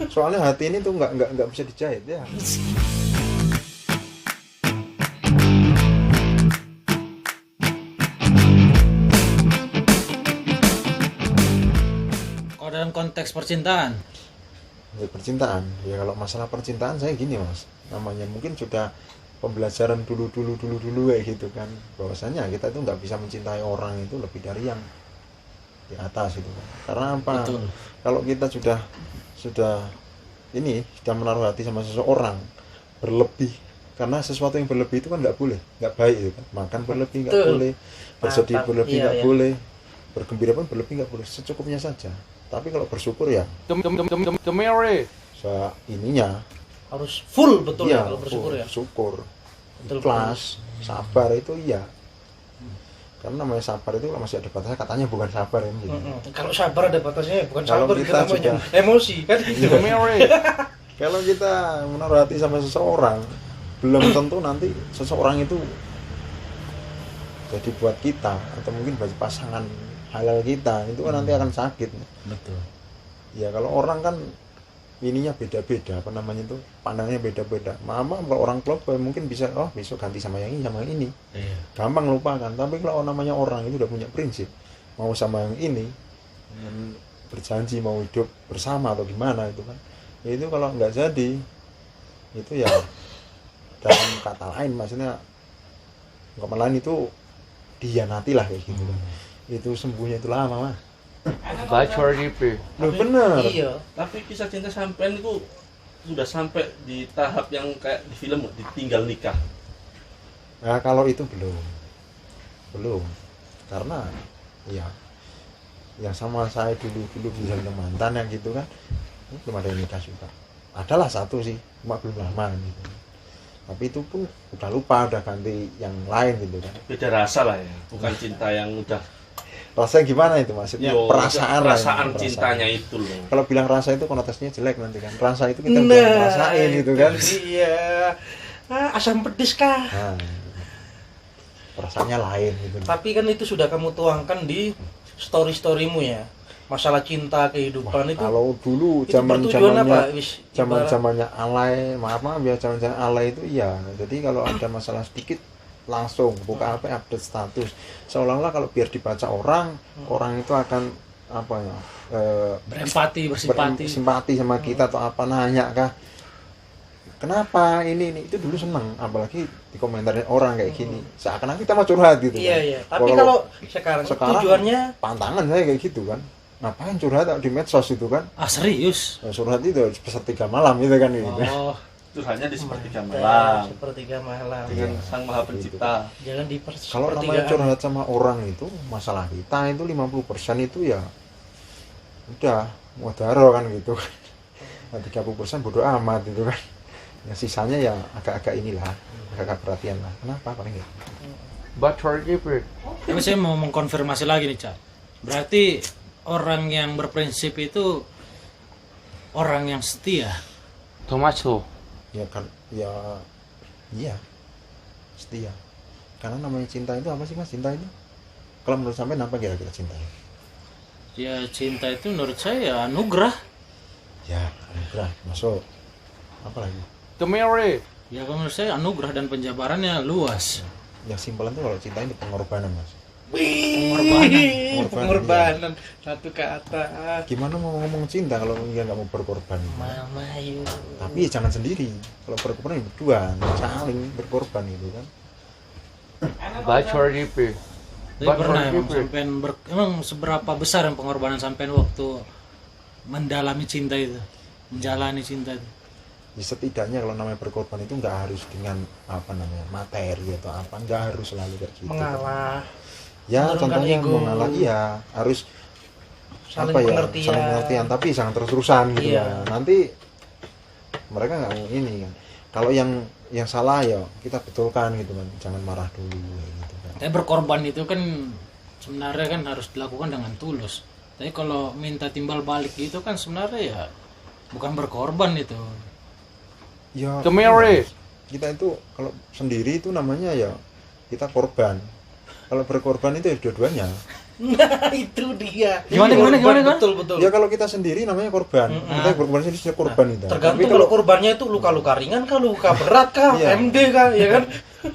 Soalnya hati ini tuh nggak bisa dijahit ya. Kalau dalam konteks percintaan, Ya, percintaan ya, kalau masalah percintaan saya gini mas, namanya mungkin sudah pembelajaran dulu kayak gitu kan, bahwasanya kita itu nggak bisa mencintai orang itu lebih dari yang di atas itu kan. Karena apa? betul. Kalau kita sudah sudah menaruh hati sama seseorang berlebih, karena sesuatu yang berlebih itu kan nggak boleh, nggak baik itu kan. Makan berlebih nggak Betul. boleh, bersedih Mantap. berlebih Iya, nggak iya. boleh, bergembira pun berlebih nggak boleh, secukupnya saja. Tapi kalau bersyukur ya ininya Harus full betul iya, ya kalau bersyukur ya. bersyukur, Betul, ikhlas, sabar itu iya. Karena namanya sabar itu masih ada batasnya, katanya bukan sabar ya. Gitu. Kalau sabar ada batasnya, bukan Kalau sabar kita namanya. sudah- Emosi kan gitu. Kalau kita menaruh hati sama seseorang, belum tentu nanti seseorang itu jadi buat kita, atau mungkin bagi pasangan halal kita, itu kan nanti akan sakit. Betul. Ya kalau orang kan ininya beda-beda, apa namanya itu, pandangnya beda-beda. Mama kalau orang klub mungkin bisa, oh besok ganti sama yang ini, sama yang ini, Iya. gampang lupakan. Tapi kalau namanya orang itu udah punya prinsip, mau sama yang ini, berjanji mau hidup bersama atau gimana itu kan, ya itu kalau nggak jadi, itu ya dalam kata lain maksudnya nggak lain itu dihianati lah kayak gitu kan. Itu sembuhnya itu lama mah. Bacor GP. Loh bener. Iya. Tapi kisah cinta sampean itu sudah sampai di tahap yang kayak di film ditinggal nikah. Nah kalau itu belum, karena ya yang sama saya dulu bisa mantan yang gitu kan, belum ada yang nikah juga. Adalah satu sih, cuma belum lama gitu. Tapi itu pun udah lupa, udah ganti yang lain gitu kan. Beda rasa lah ya, bukan cinta yang udah Rasanya gimana itu maksudnya? Perasaan lah, perasaan perasaan. cintanya itu loh. Kalau bilang rasa itu konotasinya jelek nanti kan. Rasa itu kita udah ngerasain gitu kan. Iya. Asam pedis kah? Nah, perasaannya lain gitu. Tapi kan itu sudah kamu tuangkan di story-storymu ya. Masalah cinta, kehidupan itu. Kalau dulu itu bertujuan apa? zamannya alay, maaf ya, zaman alay itu iya. Jadi kalau ada masalah sedikit langsung buka HP, update status, seolah-olah kalau biar dibaca orang itu akan apa ya, Berempati, bersimpati. simpati sama kita atau apa, nanya kah kenapa ini itu dulu seneng, apalagi dikomentarin orang kayak gini, seakan-akan kita mau curhat gitu Iya, kan. iya. Tapi kalau sekarang tujuannya pantangan saya kayak gitu kan, ngapain curhat di medsos itu kan. Ah serius? Curhat itu sepertiga malam itu kan gitu. Oh, Itu hanya di sepertiga malam sepertiga malam. dengan Sang Maha Pencipta. Jangan di Kalau namanya curhat sama orang itu, masalah kita itu 50% itu ya udah muadaro kan gitu kan. Nah, 30% bodo amat gitu kan. Ya sisanya ya agak-agak inilah, agak perhatian lah. Kenapa paling gitu? Bacor GP. tapi saya mau mengkonfirmasi lagi nih, Cak. Berarti orang yang berprinsip itu orang yang setia. Tomaso. Ya kan, ya iya, setia. Karena namanya cinta itu apa sih mas? Cinta itu kalau menurut sampai apa kira-kira cinta? Ya cinta itu menurut saya ya anugerah. Ya anugerah, masuk. Apa lagi? Temere. Ya kalau menurut saya anugerah dan penjabarannya luas. Yang simpelan tuh kalau cinta itu pengorbanan mas. pengorbanan satu kata. Gimana mau ngomong cinta kalau dia nggak mau berkorban? Mama yuk. Tapi ya jangan sendiri. Kalau berkorban ya berdua, saling berkorban itu kan. Bacor GP. Tapi pernah emang sampean emang seberapa besar yang pengorbanan sampean waktu mendalami cinta itu, menjalani cinta itu? Ya, setidaknya kalau namanya berkorban itu nggak harus dengan apa namanya materi atau apa, nggak harus selalu kayak gitu. Mengalah, Ya menurunkan contohnya ego. mengalah, iya harus saling apa ya, pengertian. saling pengertian, tapi jangan terus-terusan gitu Iya. ya. Nanti mereka nggak mau ini kan. Kalau yang salah ya kita betulkan gitu kan, jangan marah dulu gitu kan. Tapi berkorban itu kan sebenarnya kan harus dilakukan dengan tulus. Tapi kalau minta timbal balik gitu kan sebenarnya ya bukan berkorban itu. Ya, Temere. kita itu kalau sendiri itu namanya ya kita korban. Kalau berkorban itu ya dua-duanya. Nah, itu dia. Gimana? Betul, betul. Ya kalau kita sendiri namanya korban. Kita berkorban sendiri sudah korban itu. Tergantung Tapi kalau korbannya itu luka-luka ringan kah, luka berat kah, Iya. MD kah, ya kan?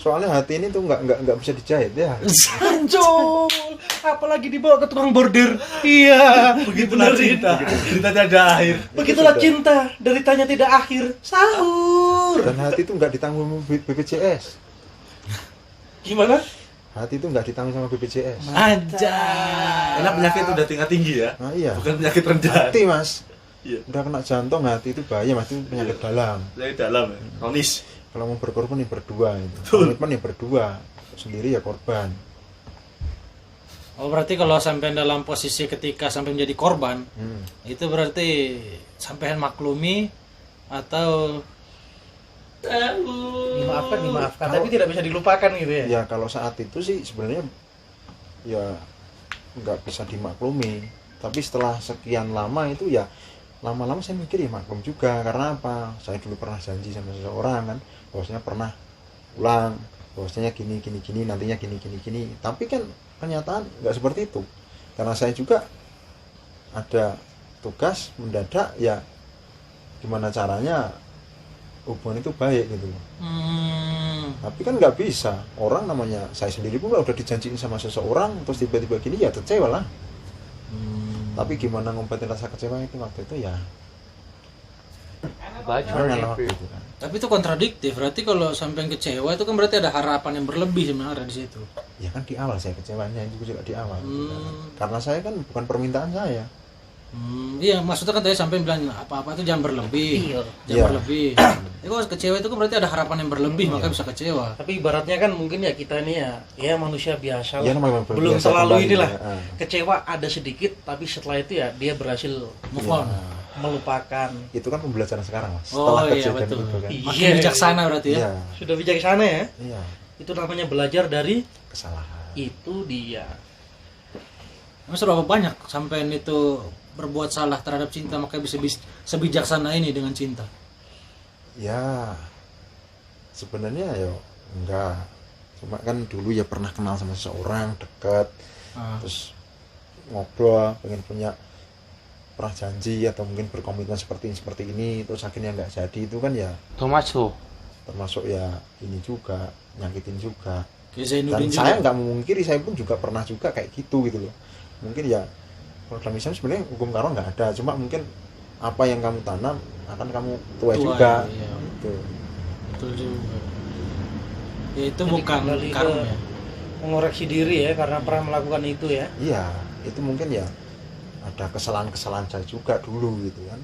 soalnya hati ini tuh nggak bisa dijahit ya. Sanjol, apalagi dibawa ke tukang bordir. Iya, Begitulah cinta. Cinta ada akhir. Begitulah cinta, deritanya tidak akhir. Sahur. Dan hati itu nggak ditanggung BPJS. Gimana? Hati itu nggak ditanggung sama BPJS. Anjay. Karena penyakit udah tingkat tinggi ya. Nah iya. Bukan penyakit rendah. Hati mas. Iya. Udah kena jantung hati itu bahaya mas, itu penyakit dalam. Dari dalam ya. Kronis. Kalau mau berkorban ya berdua itu. Betul. Komitmen ya berdua. Sendiri ya korban. Oh berarti kalau sampai dalam posisi ketika sampai menjadi korban, itu berarti sampai maklumi atau Dimaafkan, tapi tidak bisa dilupakan gitu ya. Ya kalau saat itu sih sebenarnya ya nggak bisa dimaklumi. Tapi setelah sekian lama itu ya lama-lama saya mikir ya maklum juga. Karena apa? Saya dulu pernah janji sama seseorang kan, bahwasanya pernah ulang, bahwasanya gini nantinya gini. Tapi kan kenyataan nggak seperti itu. Karena saya juga ada tugas mendadak ya, gimana caranya hubungan itu baik gitu loh. Tapi kan nggak bisa, orang namanya saya sendiri pun udah dijanjiin sama seseorang terus tiba-tiba gini ya kecewa lah. Tapi gimana ngumpetin rasa kecewa itu waktu itu ya Bacor jangan lah waktu GP. itu kan. tapi itu kontradiktif. Berarti kalau sampai kecewa itu kan berarti ada harapan yang berlebih sebenarnya di situ. Ya kan di awal saya kecewanya itu juga di awal. Karena saya kan bukan permintaan saya. Iya, maksudnya kan tadi sampai bilang apa-apa itu jangan berlebih. Iya. Jangan Iya. berlebih. Jadi kalau kecewa itu kan berarti ada harapan yang berlebih, maka bisa kecewa. Tapi ibaratnya kan mungkin ya kita ini ya manusia biasa Ya lah. namanya Belum biasa terlalu kembali, inilah. ya. Kecewa ada sedikit, tapi setelah itu ya dia berhasil Move on. melupakan. Itu kan pembelajaran sekarang mas. Oh, Setelah iya, kejadian betul. itu kan. Iya. Makin bijaksana berarti ya. Iya, Sudah bijaksana ya. iya, Itu namanya belajar dari kesalahan. itu dia. Emang seberapa banyak sampai itu berbuat salah terhadap cinta makanya bisa sebijaksana ini dengan cinta? Ya sebenarnya ya enggak, cuma kan dulu ya pernah kenal sama seseorang dekat, terus ngobrol pengen punya pernah janji atau mungkin berkomitmen seperti ini terus akhirnya nggak jadi, itu kan ya Tomato. termasuk ya ini juga nyakitin juga. Kayak Dan Zainuddin saya juga. nggak memungkiri, saya pun juga pernah juga kayak gitu loh. Mungkin ya program Islam sebenarnya hukum karo nggak ada, cuma mungkin apa yang kamu tanam akan kamu tuai juga. Iya. Gitu. Betul juga. Ya, itu Jadi bukan kembali ke- karma ya. Mengoreksi diri ya karena pernah melakukan itu ya. Iya, itu mungkin ya ada kesalahan-kesalahan saya juga dulu gitu kan.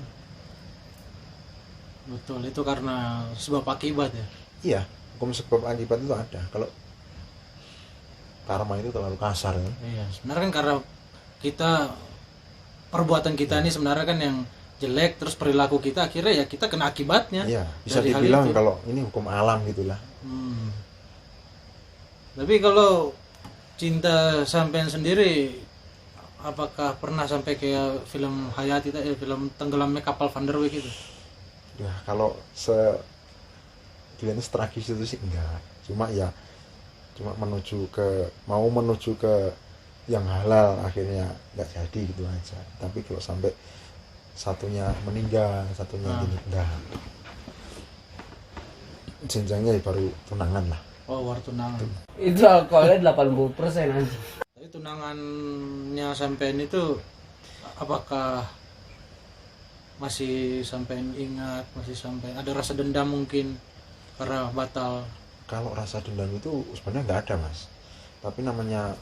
Betul, itu karena sebab akibat ya. Iya, hukum sebab akibat itu ada. Kalau karma itu terlalu kasar kan. Iya, sebenarnya kan karena kita perbuatan kita ini sebenarnya kan yang jelek, terus perilaku kita akhirnya ya kita kena akibatnya. Iya, bisa dari hal dibilang itu. kalau ini hukum alam gitulah. Tapi kalau cinta sampean sendiri, apakah pernah sampai kayak film Hayati, film tenggelamnya kapal Van der Wijk itu? Ya, kalau dilihatnya tragis itu sih enggak. Cuma ya mau menuju ke yang halal akhirnya nggak jadi gitu aja. Tapi kalau sampai satunya meninggal, satunya gini enggak. Jenjangnya ya baru tunangan lah. Oh, war tunangan. Itu alkoholnya 80% anjing. Tapi tunangannya sampean itu apakah masih sampean ingat, masih sampean ada rasa dendam mungkin karena batal? Kalau rasa dendam itu sebenarnya nggak ada mas, tapi namanya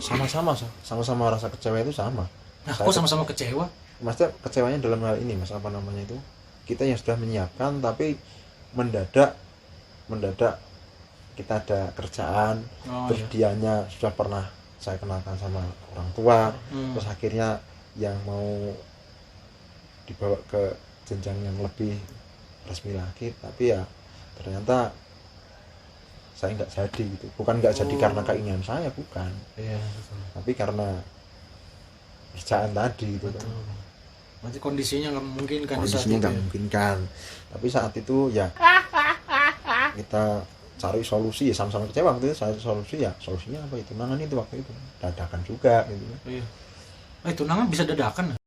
sama-sama rasa kecewa itu sama. Nah, kok sama-sama kecewa? Maksudnya kecewanya dalam hal ini mas, apa namanya itu, kita yang sudah menyiapkan tapi mendadak kita ada kerjaan, terus dianya sudah pernah saya kenalkan sama orang tua, terus akhirnya yang mau dibawa ke jenjang yang lebih resmi lagi, tapi ya ternyata saya nggak jadi gitu. Bukan nggak jadi karena keinginan saya, bukan, tapi karena kerjaan tadi gitu kan. Berarti kondisinya nggak memungkinkan di saat Kondisinya itu nggak ya? memungkinkan, tapi saat itu ya kita cari solusi ya, sama-sama kecewa waktu itu. Cari solusi ya, solusinya apa itu tunangan itu waktu itu dadakan juga gitu kan. Iya. Tunangan bisa dadakan.